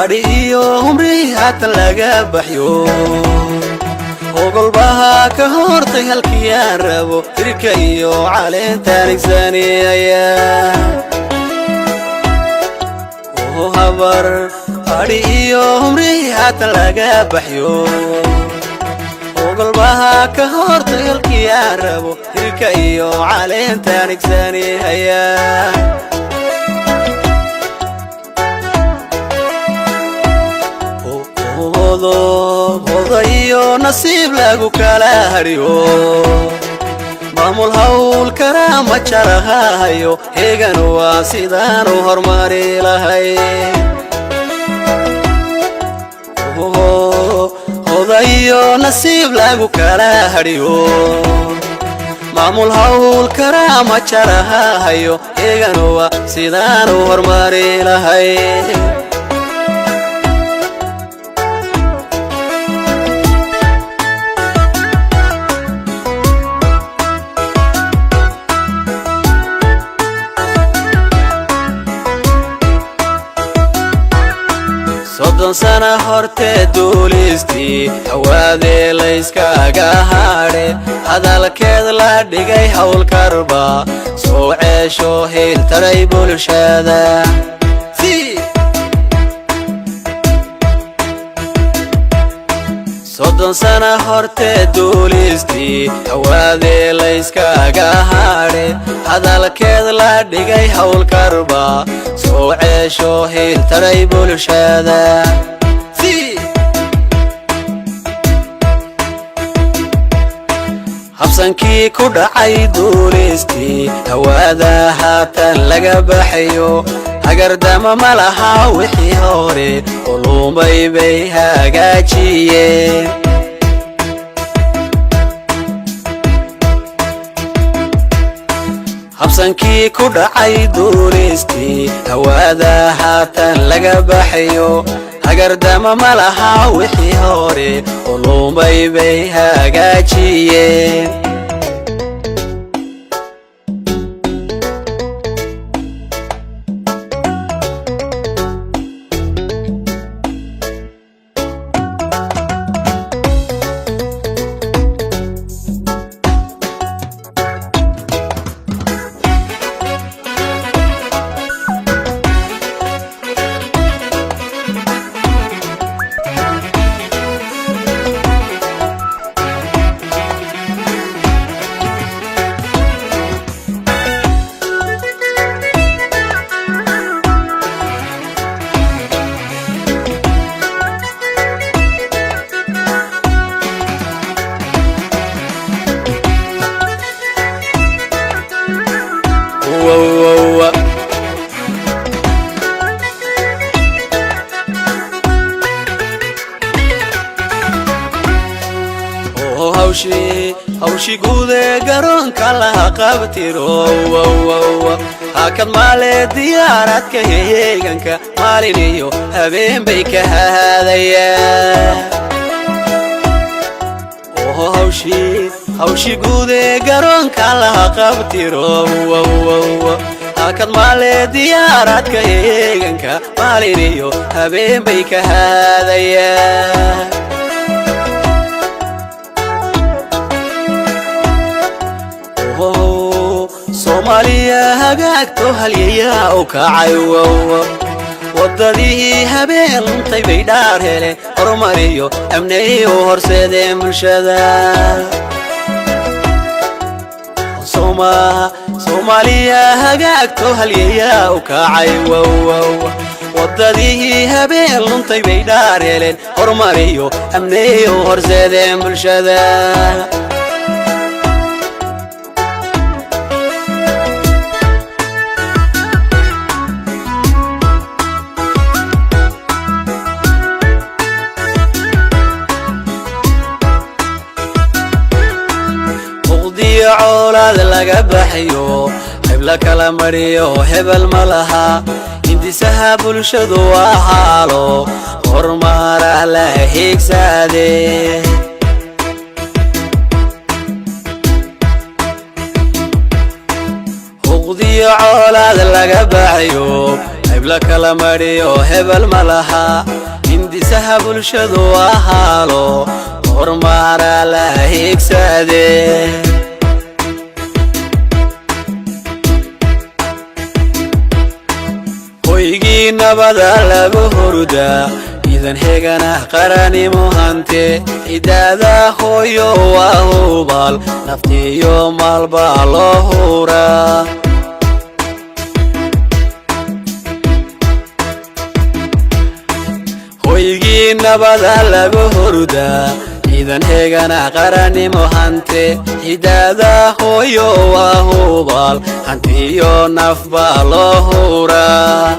adhiyo umri haatan laga baxyo ogolbaha ka hortay halkii aan rabo irka iyo caleentaan igsaaniyaya habar adhiyo umri haatan laga baxyo ogolbaha ka hortay halkii aan rabo irka iyo caleentaan igsaaniyaya odayo nasiib lagu kala hariyo maamul hawl karaama jarahayo heegan waa sidaan u hormari lahay odayo nasiib lagu kala hariyo maamul hawl karaama jarahayo heegan waa sidaan u hormari lahay soddon sana hortee duulistii hawaadee layskaaga hadhe hadalkeed la dhigay hawlkarba soo ceesho hiiltaray bulshada soddon sana hortee duulistii hawaadee layskaaga hadhe hadalkeed la dhigay hawlkarba soo ceesho hiiltaray bulshada habsankii ku dhacay duulistii hawaada haatan laga baxayo hagardama ma laha wixii hore ulumay bay hagaajiyeen habsankii ku dhacay duulistii hawaada haatan laga baxayo hagardama ma laha wixii hore ulumay bay hagaajiyeen hawshi guude garoonka laha qabtiro hakad maale diyaaradka heeganka maalin iyo habeen bay ka haadayaan hawshi guude garoonka laha qabtiro hakad maale diyaaradka heeganka maalin iyo habeen bay ka haadayaan soomaaliya hagaagto halyayaa u kacay waddadii habeen luntay bay dhaar heleen horumariyo amnay u horseedeen bulshada soomaaliya hagaagto halyayaa u kacay waddadii habeen luntay bay dhaar heleen horumariyo amnay u horseedeen bulshada coolaad laga baxayo hebla kala mariyo hebel ma laha intisaha bulshadu waa haalo horumar la hiigsaade huquuqdiyo coolaad laga baxayo hebla kala mariyo hebel malaha hindisaha bulshadu waa haalo horumara la hiigsade hoygii nabada lagu hurdaa idan heegana qaranimo hante idaada hooyo waa hubal naftiyo maalba loo huraa hoygii nabada lagu hurdaa idan heegana qaranimo hante idaada hooyo waa hubal hantiyo nafba loo huraa